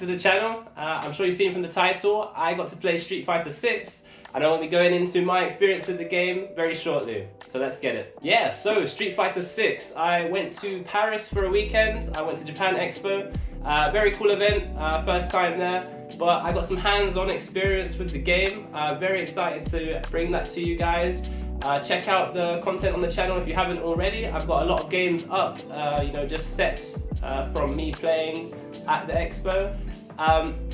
to the channel. I'm sure you've seen from the title, I got to play Street Fighter 6 and I will be going into my experience with the game very shortly. So let's get it. Yeah, so Street Fighter 6. I went to Paris for a weekend. I went to Japan Expo. Very cool event, first time there. But I got some hands-on experience with the game. Very excited to bring that to you guys. Check out the content on the channel if you haven't already. I've got a lot of games up, just sets from me playing at the expo.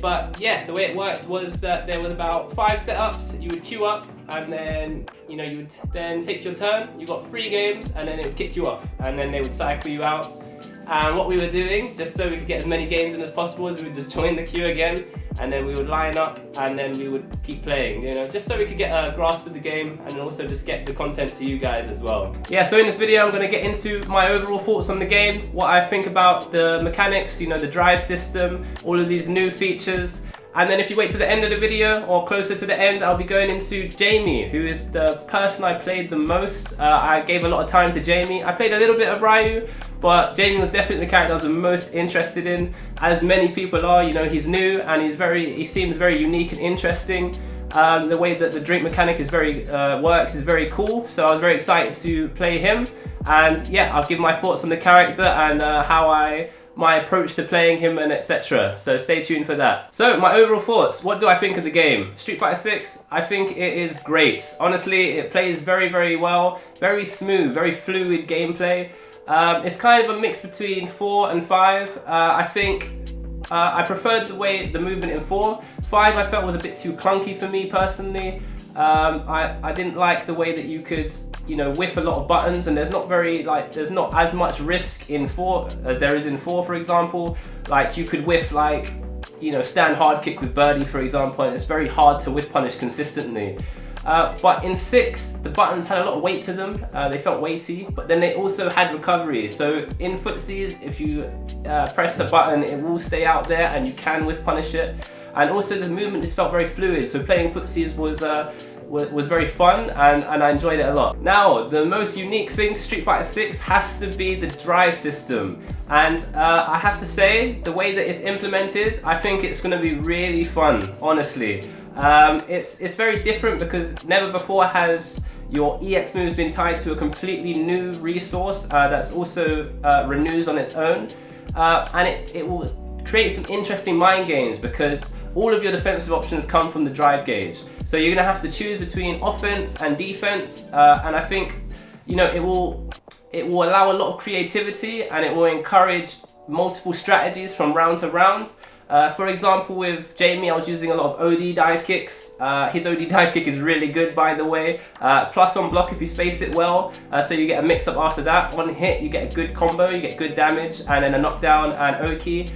But yeah, the way it worked was that there was about 5 setups. You would queue up and then you would then take your turn. You got 3 games and then it would kick you off and then they would cycle you out. And what we were doing, just so we could get as many games in as possible, is we would just join the queue again and then we would line up and then we would keep playing, just so we could get a grasp of the game and also just get the content to you guys as well. Yeah, so in this video I'm going to get into my overall thoughts on the game, what I think about the mechanics, the drive system, all of these new features. And then if you wait to the end of the video, or closer to the end, I'll be going into Jamie, who is the person I played the most. I gave a lot of time to Jamie. I played a little bit of Ryu, but Jamie was definitely the character I was the most interested in. As many people are, he's new and he seems very unique and interesting. The way that the drink mechanic is works is very cool, so I was very excited to play him. And yeah, I'll give my thoughts on the character and my approach to playing him and etc. So stay tuned for that. So my overall thoughts, what do I think of the game? Street Fighter 6, I think it is great. Honestly, it plays very, very well, very smooth, very fluid gameplay. It's kind of a mix between 4 and 5. I think I preferred the movement in 4. 5 I felt was a bit too clunky for me personally. I didn't like the way that you could whiff a lot of buttons, and there's not as much risk in 4 as there is in 4, for example. Like you could whiff stand hard kick with birdie, for example, and it's very hard to whiff punish consistently. But in 6, the buttons had a lot of weight to them. They felt weighty, but then they also had recovery. So in footsies, if you press a button, it will stay out there and you can whiff punish it. And also the movement just felt very fluid. So playing footsies was very fun and I enjoyed it a lot. Now, the most unique thing to Street Fighter 6 has to be the drive system. And I have to say, the way that it's implemented, I think it's going to be really fun, honestly. It's very different because never before has your EX moves been tied to a completely new resource that's also renews on its own. And it will create some interesting mind games because all of your defensive options come from the drive gauge. So you're gonna have to choose between offense and defense, and I think it will allow a lot of creativity and it will encourage multiple strategies from round to round. For example, with Jamie, I was using a lot of OD dive kicks. His OD dive kick is really good, by the way. Plus on block if you space it well, so you get a mix up after that. One hit, you get a good combo, you get good damage, and then a knockdown and Oki.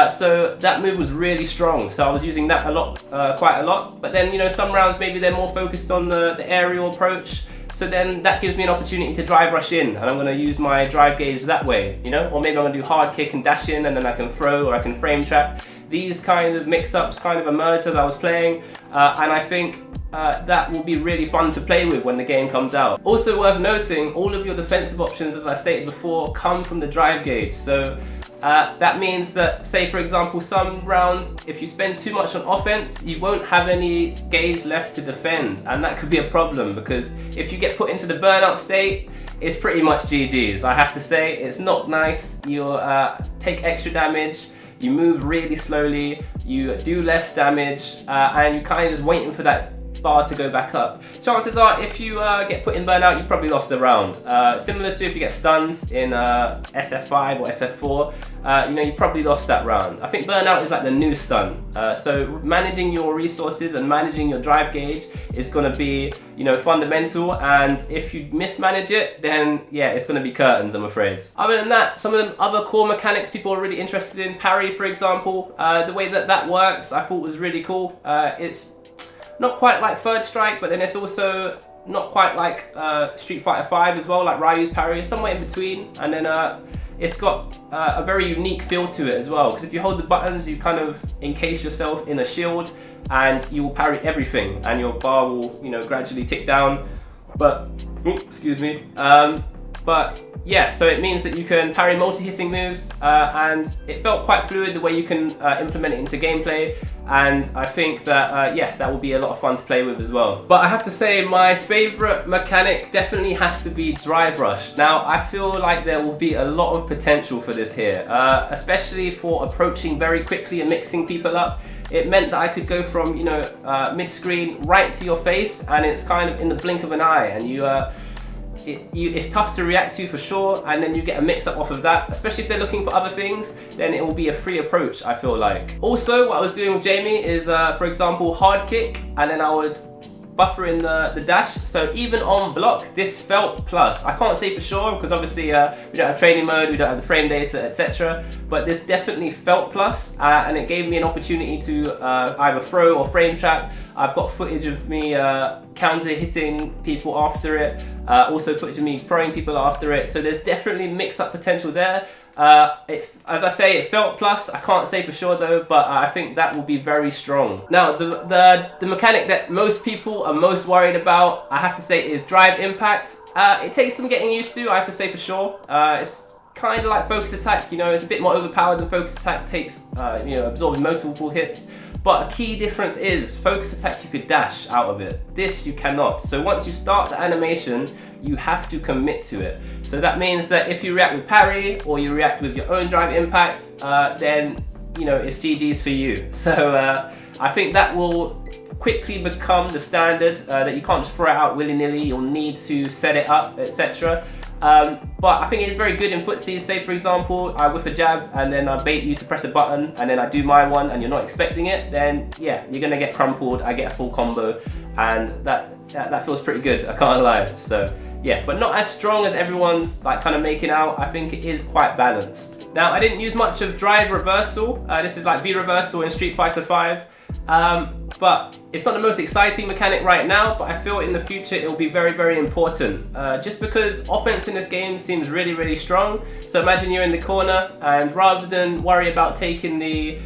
So that move was really strong, so I was using that quite a lot. But then some rounds maybe they're more focused on the aerial approach, so then that gives me an opportunity to drive rush in, and I'm going to use my drive gauge that way, or maybe I'm going to do hard kick and dash in, and then I can throw or I can frame trap. These kind of mix-ups kind of emerged as I was playing, and I think that will be really fun to play with when the game comes out. Also worth noting, all of your defensive options, as I stated before, come from the drive gauge. So that means that, say for example, some rounds, if you spend too much on offense, you won't have any gauge left to defend, and that could be a problem because if you get put into the burnout state, it's pretty much GG's. I have to say, it's not nice. You take extra damage, you move really slowly, you do less damage, and you're kind of just waiting for that bar to go back up. Chances are, if you get put in burnout, you probably lost the round. Similar to if you get stunned in SF5 or SF4, you probably lost that round. I think burnout is like the new stun. So managing your resources and managing your drive gauge is going to be, fundamental. And if you mismanage it, then yeah, it's going to be curtains, I'm afraid. Other than that, some of the other core mechanics people are really interested in. Parry, for example, the way that works, I thought was really cool. It's not quite like Third Strike, but then it's also not quite like Street Fighter 5 as well, like Ryu's parry. It's somewhere in between, and then it's got a very unique feel to it as well, because if you hold the buttons, you kind of encase yourself in a shield and you will parry everything, and your bar will gradually tick down. But excuse me. But yeah, so it means that you can parry multi-hitting moves, and it felt quite fluid the way you can implement it into gameplay, and I think that, yeah, that will be a lot of fun to play with as well. But I have to say, my favourite mechanic definitely has to be Drive Rush. Now, I feel like there will be a lot of potential for this here, especially for approaching very quickly and mixing people up. It meant that I could go from, you know, mid-screen right to your face, and it's kind of in the blink of an eye, and it's tough to react to for sure, and then you get a mix-up off of that, especially if they're looking for other things, then it will be a free approach, I feel like. Also, what I was doing with Jamie is, for example, hard kick, and then I would buffer in the dash, so even on block, this felt plus. I can't say for sure, because obviously we don't have training mode, we don't have the frame data, etc. But this definitely felt plus, and it gave me an opportunity to either throw or frame trap. I've got footage of me counter hitting people after it, also footage of me throwing people after it, so there's definitely mix-up potential there. As I say, it felt plus. I can't say for sure though, but I think that will be very strong. Now, the mechanic that most people are most worried about, I have to say, is drive impact. It takes some getting used to, I have to say for sure. It's kind of like focus attack, you know, it's a bit more overpowered than focus attack, takes, you know, absorbing multiple hits. But a key difference is focus attack, you could dash out of it. This you cannot. So once you start the animation, you have to commit to it. So that means that if you react with parry or you react with your own drive impact, then, you know, it's GG's for you. So I think that will quickly become the standard, that you can't just throw it out willy-nilly, you'll need to set it up, etc. But I think it is very good in footsies. Say for example, I whiff a jab and then I bait you to press a button and then I do my one and you're not expecting it, then yeah, you're gonna get crumpled, I get a full combo, and that feels pretty good, I can't lie. So yeah, but not as strong as everyone's like kind of making out. I think it is quite balanced. Now, I didn't use much of drive reversal. This is like V reversal in Street Fighter 5. But it's not the most exciting mechanic right now, but I feel in the future it will be very, very important. Just because offense in this game seems really, really strong. So imagine you're in the corner, and rather than worry about taking the,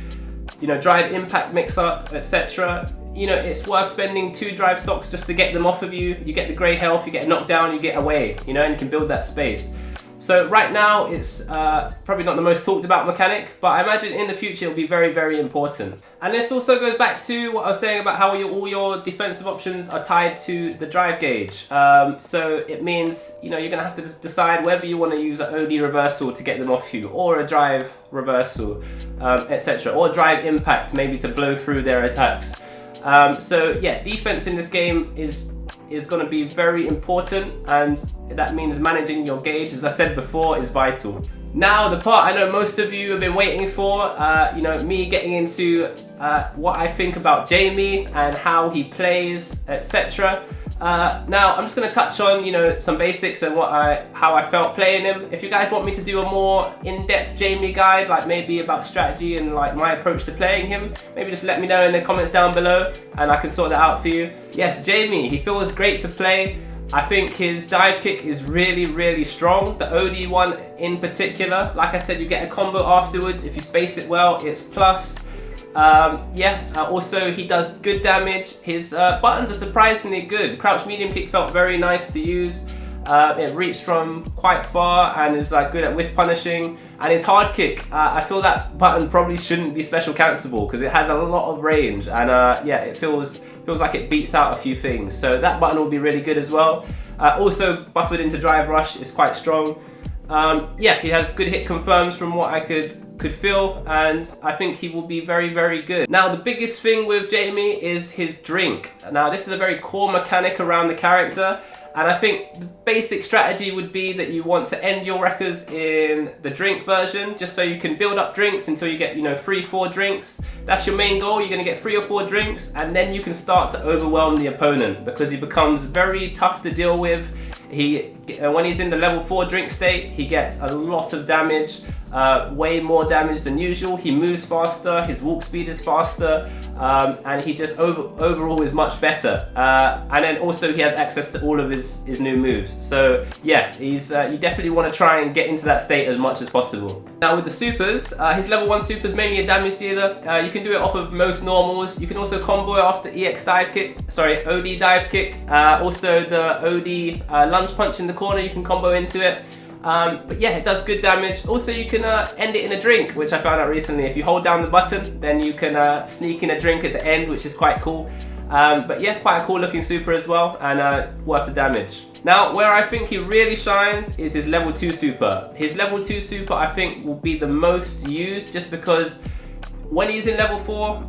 you know, drive impact mix up, etc., you know, it's worth spending 2 drive stocks just to get them off of you. You get the grey health, you get knocked down, you get away, you know, and you can build that space. So right now it's probably not the most talked about mechanic, but I imagine in the future it'll be very, very important. And this also goes back to what I was saying about how all your defensive options are tied to the drive gauge. So it means, you know, you're gonna have to just decide whether you want to use an OD reversal to get them off you, or a drive reversal, etc., or drive impact maybe to blow through their attacks. So yeah, defense in this game is going to be very important, and that means managing your gauge, as I said before, is vital. Now, the part I know most of you have been waiting for, you know, me getting into what I think about Jamie and how he plays, etc. Now, I'm just going to touch on, you know, some basics and how I felt playing him. If you guys want me to do a more in-depth Jamie guide, like maybe about strategy and like my approach to playing him, maybe just let me know in the comments down below and I can sort that out for you. Yes, Jamie, he feels great to play. I think his dive kick is really, really strong. The OD one in particular, like I said, you get a combo afterwards. If you space it well, it's plus. Also he does good damage. His buttons are surprisingly good. Crouch medium kick felt very nice to use. It reached from quite far and is like good at whiff punishing. And his hard kick, I feel that button probably shouldn't be special cancelable because it has a lot of range, and yeah, it feels like it beats out a few things. So that button will be really good as well. Also buffered into drive rush is quite strong. Yeah, he has good hit confirms from what I could feel, and I think he will be very, very good. Now, the biggest thing with Jamie is his drink. Now, this is a very core mechanic around the character, and I think the basic strategy would be that you want to end your records in the drink version, just so you can build up drinks until you get, you know, 3-4 drinks. That's your main goal. You're going to get 3 or 4 drinks, and then you can start to overwhelm the opponent because he becomes very tough to deal with. When he's in the level 4 drink state, he gets a lot of damage, way more damage than usual. He moves faster, his walk speed is faster, and he just overall is much better. And then also he has access to all of his new moves. So yeah, you definitely want to try and get into that state as much as possible. Now with the supers, his level 1 super is mainly a damage dealer. You can do it off of most normals. You can also combo it off the EX dive kick, sorry, OD dive kick. Also the OD lunge punch in the corner, you can combo into it. But yeah, it does good damage. Also, you can end it in a drink, which I found out recently. If you hold down the button, then you can sneak in a drink at the end, which is quite cool. But yeah, quite a cool looking super as well, and worth the damage. Now, where I think he really shines is his level 2 super. His level 2 super, I think, will be the most used, just because when he's in level 4,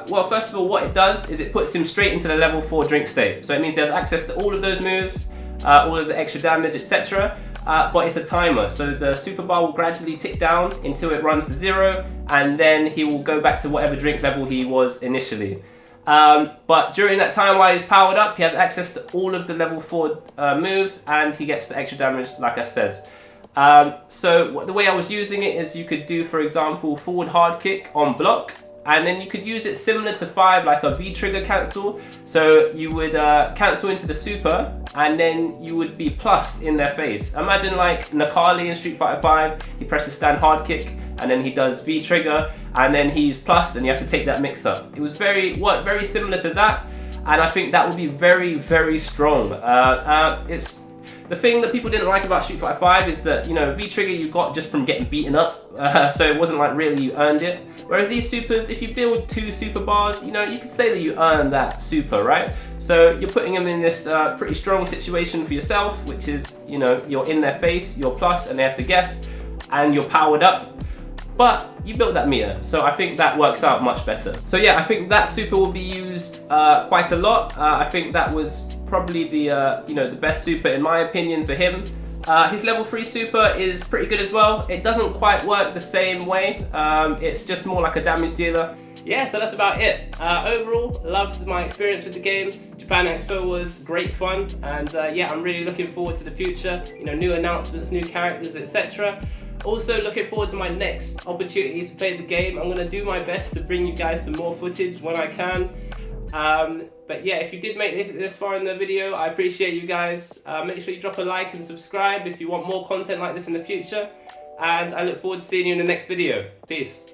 well, first of all, what it does is it puts him straight into the level 4 drink state. So it means he has access to all of those moves, all of the extra damage, etc. But it's a timer, so the super bar will gradually tick down until it runs to 0, and then he will go back to whatever drink level he was initially. But during that time while he's powered up, he has access to all of the level 4 moves, and he gets the extra damage, like I said. So the way I was using it is you could do, for example, forward hard kick on block, and then you could use it similar to 5, like a V trigger cancel. So you would cancel into the super, and then you would be plus in their face. Imagine like Nakali in Street Fighter 5, he presses stand hard kick, and then he does V trigger, and then he's plus, and you have to take that mix up. It was very similar to that, and I think that would be very, very strong. It's the thing that people didn't like about Street Fighter 5 is that, you know, V trigger you got just from getting beaten up, so it wasn't like really you earned it. Whereas these supers, if you build 2 super bars, you know, you could say that you earned that super, right? So you're putting them in this pretty strong situation for yourself, which is, you know, you're in their face, you're plus, and they have to guess, and you're powered up. But you built that meter, so I think that works out much better. So yeah, I think that super will be used quite a lot. I think that was probably the you know, the best super in my opinion for him. His level 3 super is pretty good as well. It doesn't quite work the same way. It's just more like a damage dealer. Yeah, so that's about it. Overall, loved my experience with the game. Japan Expo was great fun, and yeah, I'm really looking forward to the future. You know, new announcements, new characters, etc. Also looking forward to my next opportunities to play the game. I'm going to do my best to bring you guys some more footage when I can. But yeah, if you did make it this far in the video, I appreciate you guys. Make sure you drop a like and subscribe if you want more content like this in the future. And I look forward to seeing you in the next video. Peace.